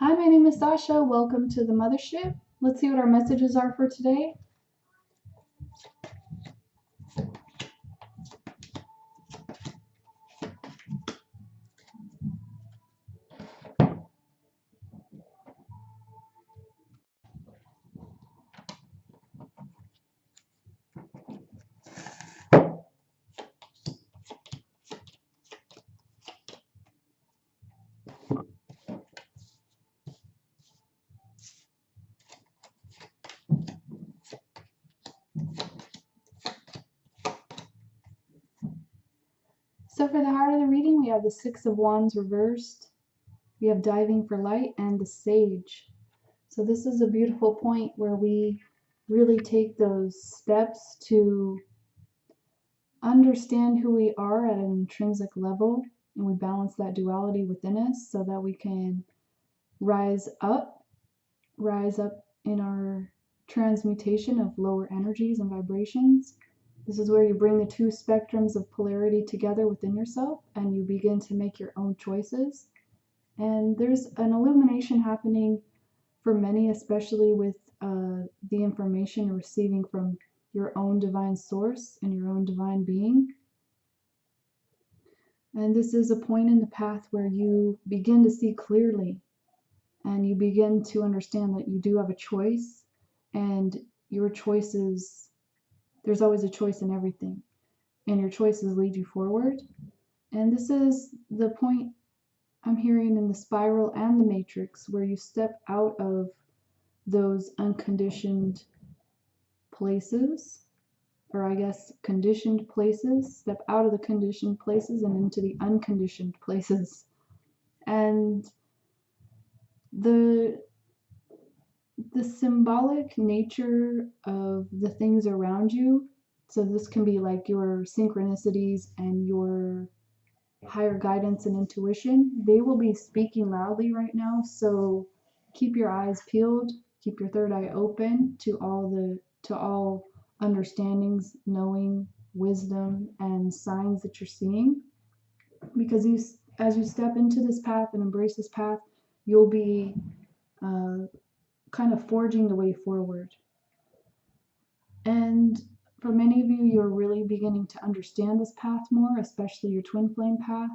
Hi, my name is Sasha. Welcome to the Mothership. Let's see what our messages are for today. So for the heart of the reading, we have the Six of Wands reversed. We have Diving for Light and the Sage. So this is a beautiful point where we really take those steps to understand who we are at an intrinsic level, and we balance that duality within us so that we can rise up in our transmutation of lower energies and vibrations. This is where you bring the two spectrums of polarity together within yourself and you begin to make your own choices. And there's an illumination happening for many, especially with the information you're receiving from your own divine source and your own divine being. And this is a point in the path where you begin to see clearly and you begin to understand that you do have a choice, and your choices, there's always a choice in everything, and your choices lead you forward. And this is the point I'm hearing in the spiral and the matrix, where you step out of those unconditioned places, or I guess conditioned places, step out of the conditioned places and into the unconditioned places. And the symbolic nature of the things around you, so this can be like your synchronicities and your higher guidance and intuition, they will be speaking loudly right now. So keep your eyes peeled, keep your third eye open to all understandings, knowing, wisdom, and signs that you're seeing, because as you step into this path and embrace this path, you'll be kind of forging the way forward. And for many of you, you're really beginning to understand this path more, especially your twin flame path.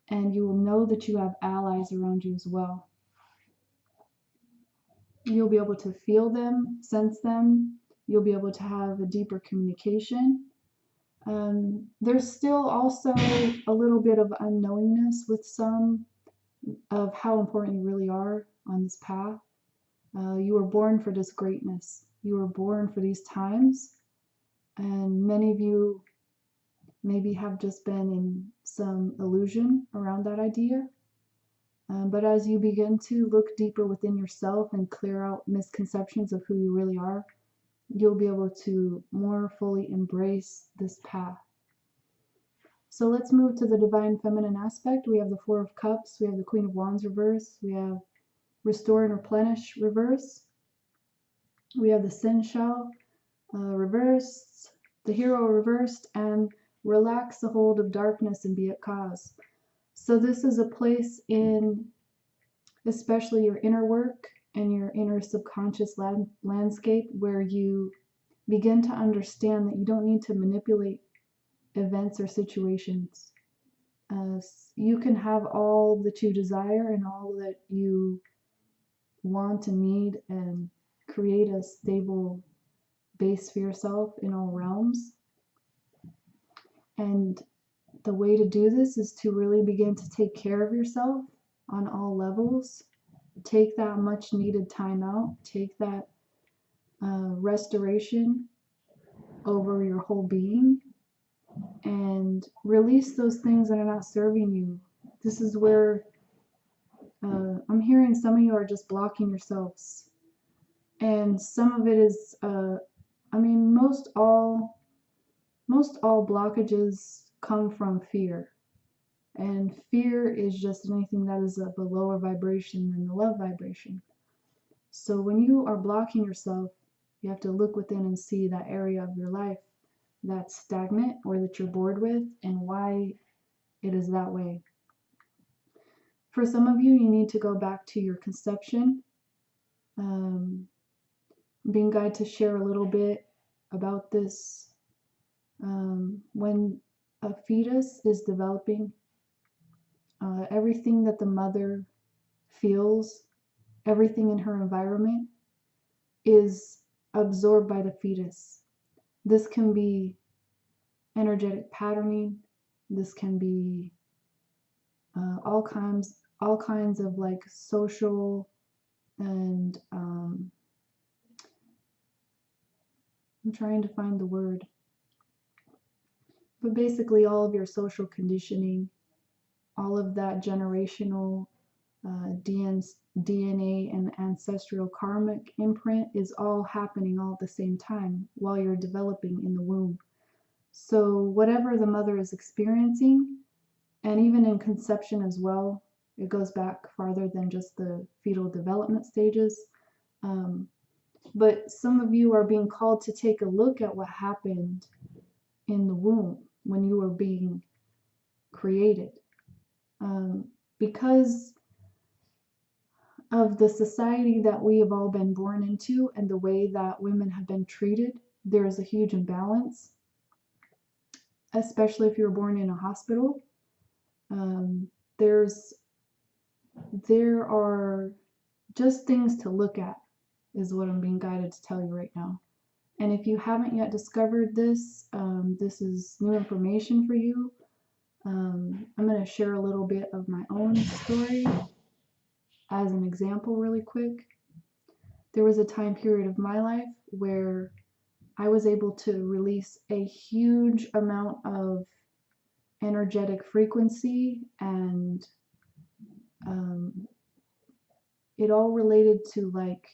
And you will know that you have allies around you as well. You'll be able to feel them, sense them. You'll be able to have a deeper communication. There's still also a little bit of unknowingness with some of how important you really are on this path. You were born for this greatness. You were born for these times. And many of you maybe have just been in some illusion around that idea. But as you begin to look deeper within yourself and clear out misconceptions of who you really are, you'll be able to more fully embrace this path. So let's move to the divine feminine aspect. We have the Four of Cups, we have the Queen of Wands reverse, we have Restore and Replenish reverse, we have the Sin Shell reversed, the Hero reversed, and Relax the hold of darkness and be at cause. So this is a place in especially your inner work and your inner subconscious landscape where you begin to understand that you don't need to manipulate events or situations. You can have all that you desire and all that you want and need, and create a stable base for yourself in all realms. And the way to do this is to really begin to take care of yourself on all levels. Take that much needed time out. Take that restoration over your whole being and release those things that are not serving you. This is where I'm hearing some of you are just blocking yourselves. And some of it is, most all blockages come from fear. And fear is just anything that is of a lower vibration than the love vibration. So when you are blocking yourself, you have to look within and see that area of your life that's stagnant or that you're bored with and why it is that way. For some of you, you need to go back to your conception. Being guided to share a little bit about this. When a fetus is developing, everything that the mother feels, everything in her environment is absorbed by the fetus. This can be energetic patterning. This can be all kinds of like social and I'm trying to find the word, but basically all of your social conditioning, all of that generational DNA and ancestral karmic imprint is all happening all at the same time while you're developing in the womb. So whatever the mother is experiencing, and even in conception as well, it goes back farther than just the fetal development stages. But some of you are being called to take a look at what happened in the womb when you were being created. Because of the society that we have all been born into and the way that women have been treated, there is a huge imbalance, especially if you're born in a hospital. There are just things to look at, is what I'm being guided to tell you right now. And if you haven't yet discovered this, this is new information for you. I'm going to share a little bit of my own story as an example really quick. There was a time period of my life where I was able to release a huge amount of energetic frequency, and it all related to like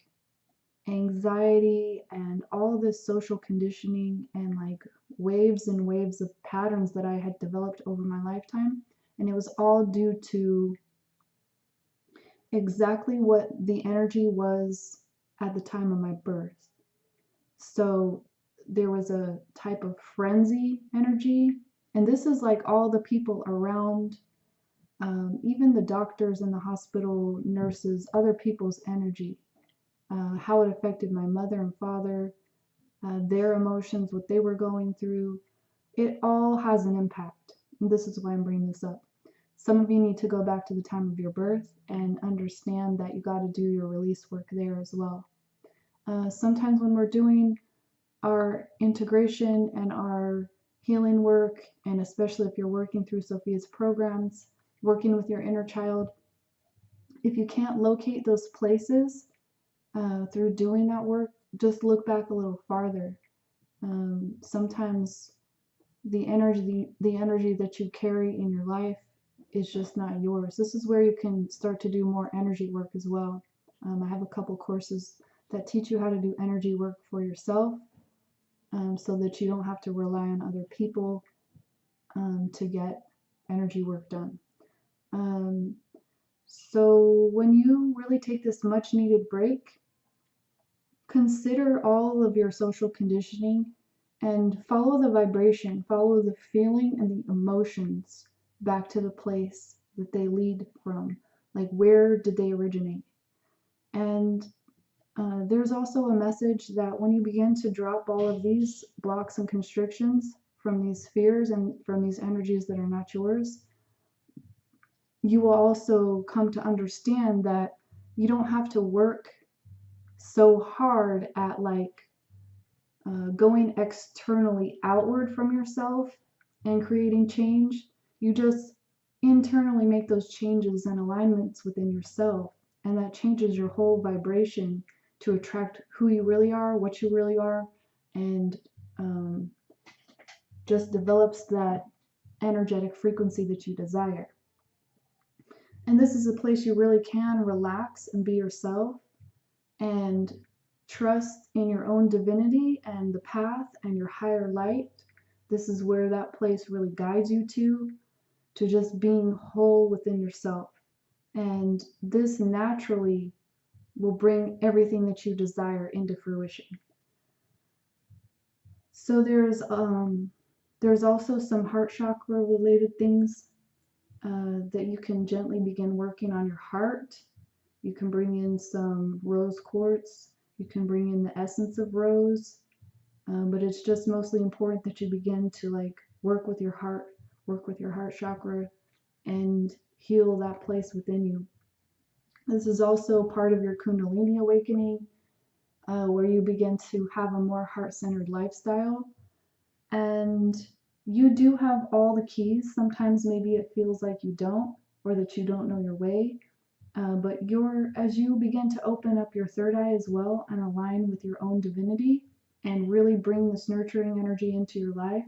anxiety and all this social conditioning and like waves and waves of patterns that I had developed over my lifetime. And it was all due to exactly what the energy was at the time of my birth. So there was a type of frenzy energy, and this is like all the people around, even the doctors in the hospital, nurses, other people's energy, how it affected my mother and father, their emotions, what they were going through. It all has an impact. And this is why I'm bringing this up. Some of you need to go back to the time of your birth and understand that you got to do your release work there as well. Sometimes when we're doing our integration and our healing work, and especially if you're working through Sophia's programs, working with your inner child, if you can't locate those places through doing that work, just look back a little farther. Sometimes the energy that you carry in your life is just not yours. This is where you can start to do more energy work as well. I have a couple courses that teach you how to do energy work for yourself, so that you don't have to rely on other people to get energy work done. So when you really take this much needed break, consider all of your social conditioning and follow the vibration, follow the feeling and the emotions back to the place that they lead from. Like, where did they originate? And there's also a message that when you begin to drop all of these blocks and constrictions from these fears and from these energies that are not yours, you will also come to understand that you don't have to work so hard at like going externally outward from yourself and creating change. You just internally make those changes and alignments within yourself, and that changes your whole vibration to attract who you really are, what you really are, and just develops that energetic frequency that you desire. And this is a place you really can relax and be yourself and trust in your own divinity and the path and your higher light. This is where that place really guides you to just being whole within yourself. And this naturally will bring everything that you desire into fruition. So there's also some heart chakra related things that you can gently begin working on your heart. You can bring in some rose quartz. You can bring in the essence of rose. But it's just mostly important that you begin to like work with your heart chakra, and heal that place within you. This is also part of your Kundalini awakening, where you begin to have a more heart-centered lifestyle. And you do have all the keys. Sometimes maybe it feels like you don't, or that you don't know your way. But as you begin to open up your third eye as well and align with your own divinity and really bring this nurturing energy into your life,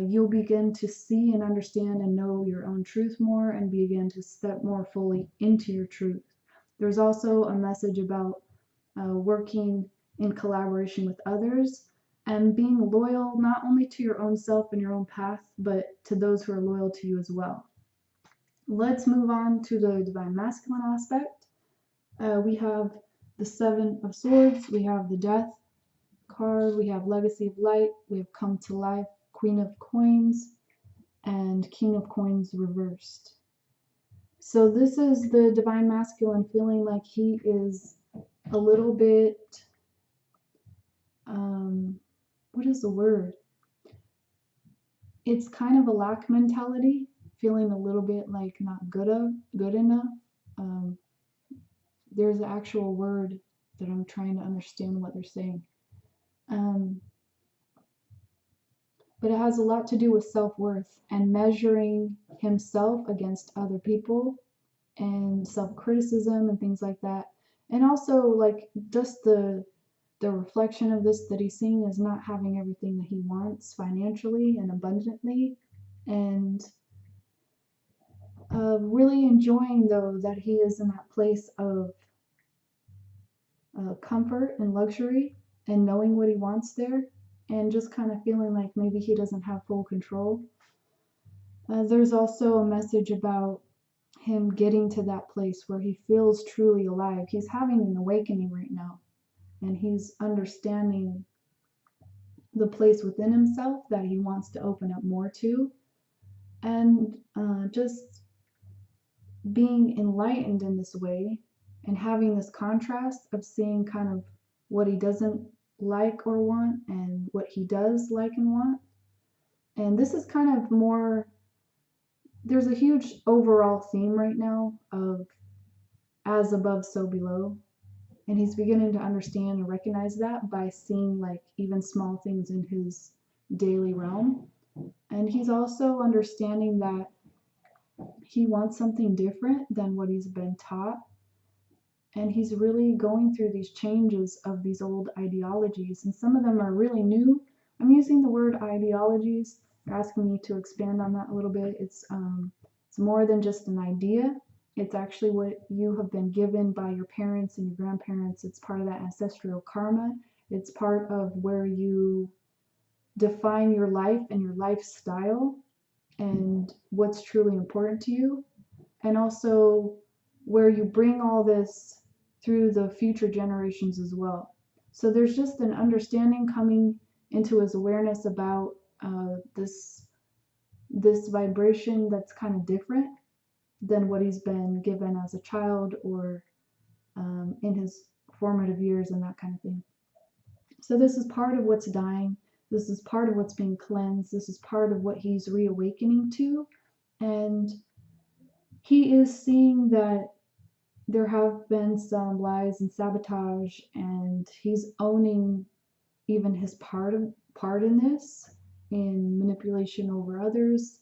you'll begin to see and understand and know your own truth more and begin to step more fully into your truth. There's also a message about working in collaboration with others and being loyal not only to your own self and your own path, but to those who are loyal to you as well. Let's move on to the divine masculine aspect. We have the Seven of Swords, we have the Death card, we have Legacy of Light, we have Come to Life, Queen of Coins, and King of Coins reversed. So this is the divine masculine feeling like he is a little bit, what is the word? It's kind of a lack mentality, feeling a little bit like not good enough. There's an actual word that I'm trying to understand what they're saying. But it has a lot to do with self-worth and measuring himself against other people and self-criticism and things like that. And also like just the reflection of this that he's seeing is not having everything that he wants financially and abundantly, and really enjoying though that he is in that place of comfort and luxury and knowing what he wants there, and just kind of feeling like maybe he doesn't have full control. There's also a message about him getting to that place where he feels truly alive. He's having an awakening right now, and he's understanding the place within himself that he wants to open up more to, and just being enlightened in this way and having this contrast of seeing kind of what he doesn't like or want and what he does like and want. And this is kind of more, there's a huge overall theme right now of as above, so below. And he's beginning to understand and recognize that by seeing like even small things in his daily realm. And he's also understanding that he wants something different than what he's been taught. And he's really going through these changes of these old ideologies. And some of them are really new. I'm using the word ideologies. You're asking me to expand on that a little bit. It's more than just an idea. It's actually what you have been given by your parents and your grandparents. It's part of that ancestral karma. It's part of where you define your life and your lifestyle and what's truly important to you. And also where you bring all this through the future generations as well. So there's just an understanding coming into his awareness about this vibration that's kind of different than what he's been given as a child or in his formative years and that kind of thing. So this is part of what's dying. This is part of what's being cleansed. This is part of what he's reawakening to. And he is seeing that there have been some lies and sabotage, and he's owning even his part in this, in manipulation over others,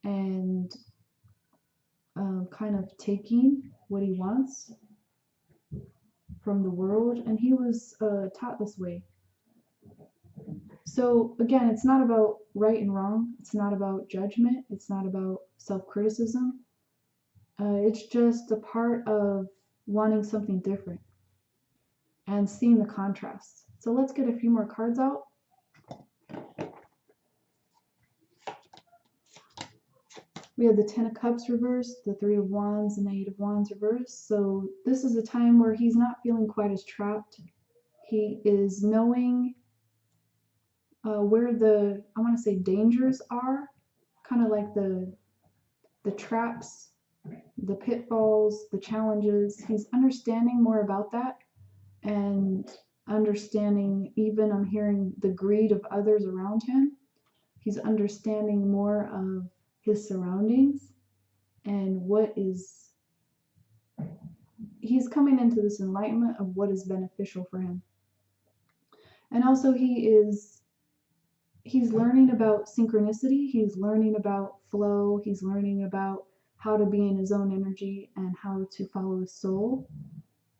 and kind of taking what he wants from the world. And he was taught this way. So again, it's not about right and wrong. It's not about judgment. It's not about self-criticism. It's just a part of wanting something different and seeing the contrasts. So let's get a few more cards out. We have the Ten of Cups reversed, the Three of Wands, and the Eight of Wands reversed. So this is a time where he's not feeling quite as trapped. He is knowing where the, I want to say, dangers are, kind of like the the traps, the pitfalls, the challenges. He's understanding more about that, and understanding, even I'm hearing the greed of others around him. He's understanding more of his surroundings and he's coming into this enlightenment of what is beneficial for him. And also he's learning about synchronicity, he's learning about flow, he's learning about how to be in his own energy and how to follow his soul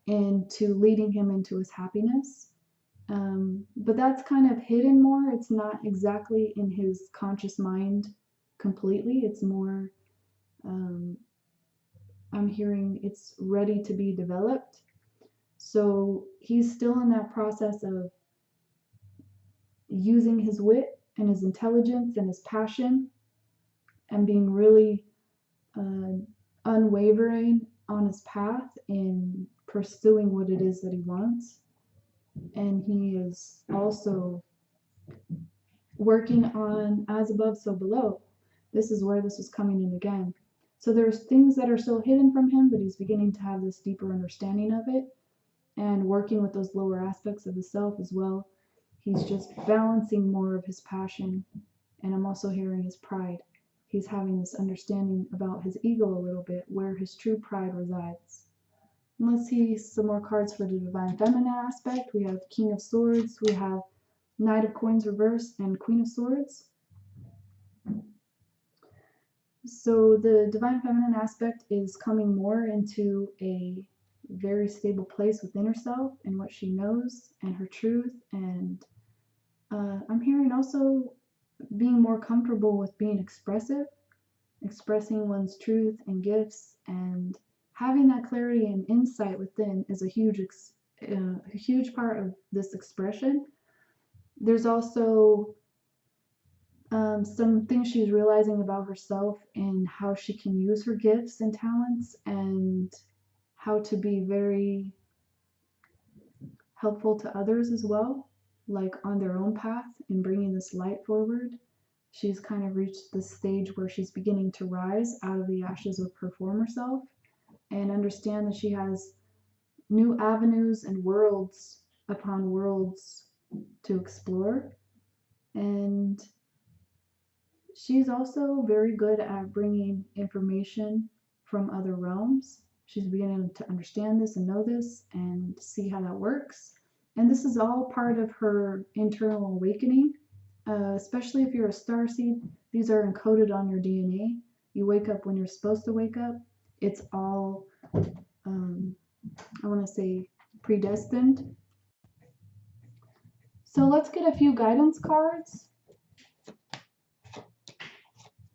into leading him into his happiness. But that's kind of hidden more. It's not exactly in his conscious mind completely. It's more, I'm hearing it's ready to be developed. So he's still in that process of using his wit and his intelligence and his passion and being really unwavering on his path in pursuing what it is that he wants. And he is also working on as above, so below. This is where this is coming in again. So there's things that are still hidden from him, but he's beginning to have this deeper understanding of it and working with those lower aspects of his self as well. He's just balancing more of his passion, and I'm also hearing his pride. He's having this understanding about his ego a little bit, where his true pride resides. And let's see some more cards for the Divine Feminine aspect. We have King of Swords, we have Knight of Coins reversed, and Queen of Swords. So the Divine Feminine aspect is coming more into a very stable place within herself and what she knows and her truth. And I'm hearing also being more comfortable with being expressive, expressing one's truth and gifts, and having that clarity and insight within is a huge part of this expression. There's also some things she's realizing about herself and how she can use her gifts and talents and how to be very helpful to others as well, like on their own path in bringing this light forward. She's kind of reached the stage where she's beginning to rise out of the ashes of her former self and understand that she has new avenues and worlds upon worlds to explore. And she's also very good at bringing information from other realms. She's beginning to understand this and know this and see how that works. And this is all part of her internal awakening, especially if you're a starseed. These are encoded on your DNA. You wake up when you're supposed to wake up. It's all, I want to say, predestined. So let's get a few guidance cards.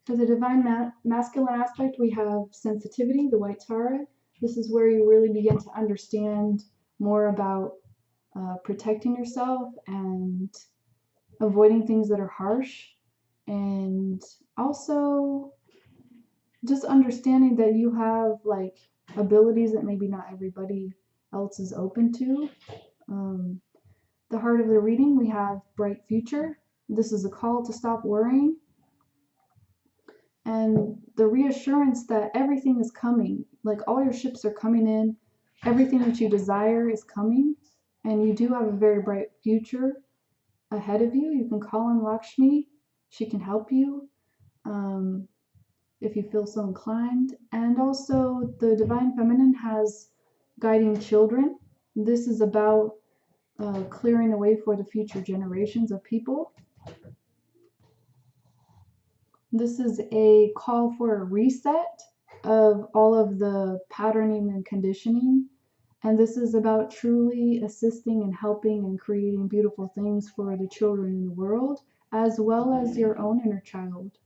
For the Divine Masculine aspect, we have Sensitivity, the White Tarot. This is where you really begin to understand more about protecting yourself and avoiding things that are harsh, and also just understanding that you have like abilities that maybe not everybody else is open to. The heart of the reading, we have Bright Future. This is a call to stop worrying, and the reassurance that everything is coming, like all your ships are coming in, everything that you desire is coming, and you do have a very bright future ahead of you. You can call on Lakshmi. She can help you if you feel so inclined. And also the Divine Feminine has guiding children. This is about clearing the way for the future generations of people. This is a call for a reset of all of the patterning and conditioning. And this is about truly assisting and helping and creating beautiful things for the children in the world, as well as your own inner child.